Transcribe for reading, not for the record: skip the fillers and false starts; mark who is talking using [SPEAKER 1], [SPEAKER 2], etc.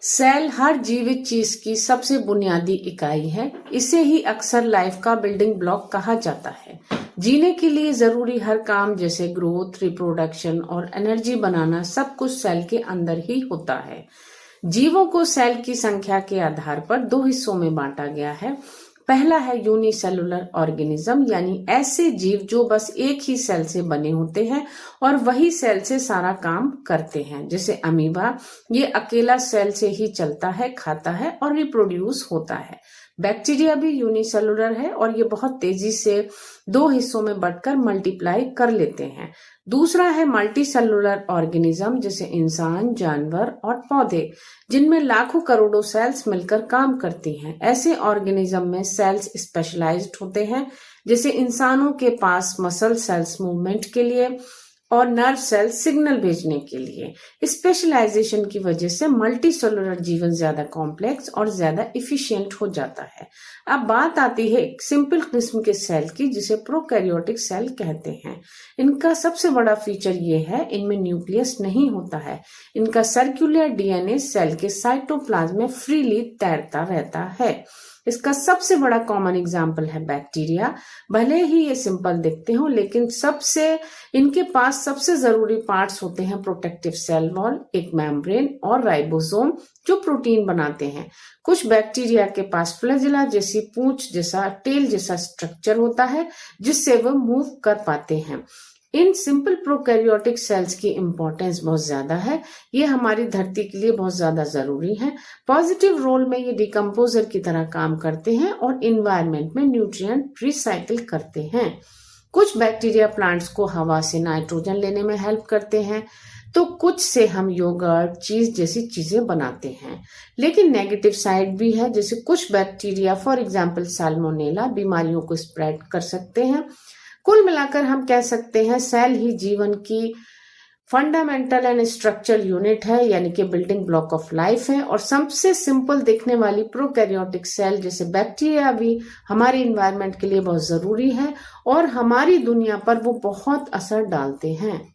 [SPEAKER 1] Cell हर जीवित चीज की सबसे बुनियादी इकाई है। इसे ही अक्सर लाइफ का बिल्डिंग ब्लॉक कहा जाता है। जीने के लिए जरूरी हर काम जैसे ग्रोथ, रिप्रोडक्शन और एनर्जी बनाना सब कुछ सेल के अंदर ही होता है। जीवों को सेल की संख्या के आधार पर दो हिस्सों में बांटा गया है। पहला है यूनिसेलुलर ऑर्गेनिज्म, यानी ऐसे जीव जो बस एक ही सेल से बने होते हैं और वही सेल से सारा काम करते हैं। जैसे अमीबा, ये अकेला सेल से ही चलता है, खाता है और रिप्रोड्यूस होता है। बैक्टीरिया भी यूनिसेलुलर है और ये बहुत तेजी से दो हिस्सों में बंटकर मल्टीप्लाई कर लेते हैं। दूसरा है मल्टी सेलुलर ऑर्गेनिज्म, जैसे इंसान, जानवर और पौधे, जिनमें लाखों करोड़ों सेल्स मिलकर काम करती हैं। ऐसे ऑर्गेनिज्म में सेल्स स्पेशलाइज्ड होते हैं, जैसे इंसानों के पास मसल सेल्स मूवमेंट के लिए और नर्व सेल्स सिग्नल भेजने के लिए। स्पेशलाइजेशन की वजह से मल्टी सेलुलर जीवन ज्यादा कॉम्प्लेक्स और ज्यादा इफिशिएंट हो जाता है। अब बात आती है एक सिंपल किस्म के सेल की, जिसे प्रोकैरियोटिक सेल कहते हैं। इनका सबसे बड़ा फीचर ये है, इनमें न्यूक्लियस नहीं होता है। इनका सर्कुलर डीएनए सेल के साइटोप्लाज्म में फ्रीली तैरता रहता है। इसका सबसे बड़ा कॉमन एग्जाम्पल है बैक्टीरिया। भले ही ये सिंपल दिखते हो, लेकिन इनके पास सबसे जरूरी पार्ट्स होते हैं प्रोटेक्टिव सेल वॉल, एक मेम्ब्रेन और राइबोसोम जो प्रोटीन बनाते हैं। कुछ बैक्टीरिया के पास फ्लैजेला जैसी पूंछ जैसा, टेल जैसा स्ट्रक्चर होता है, जिससे वह मूव कर पाते हैं। इन सिंपल प्रोकैरियोटिक सेल्स की इंपॉर्टेंस बहुत ज्यादा है। ये हमारी धरती के लिए बहुत ज्यादा जरूरी है। पॉजिटिव रोल में ये डिकम्पोजर की तरह काम करते हैं और इन्वायरमेंट में न्यूट्रिएंट रिसाइकिल करते हैं। कुछ बैक्टीरिया प्लांट्स को हवा से नाइट्रोजन लेने में हेल्प करते हैं, तो कुछ से हम योगर्ट, चीज जैसी चीजें बनाते हैं। लेकिन नेगेटिव साइड भी है, जैसे कुछ बैक्टीरिया, फॉर एग्जाम्पल साल्मोनेला, बीमारियों को स्प्रेड कर सकते हैं। कुल मिलाकर हम कह सकते हैं सेल ही जीवन की फंडामेंटल एंड स्ट्रक्चरल यूनिट है, यानी कि बिल्डिंग ब्लॉक ऑफ लाइफ है। और सबसे सिंपल दिखने वाली प्रोकैरियोटिक सेल जैसे बैक्टीरिया भी हमारे इन्वायरमेंट के लिए बहुत जरूरी है और हमारी दुनिया पर वो बहुत असर डालते हैं।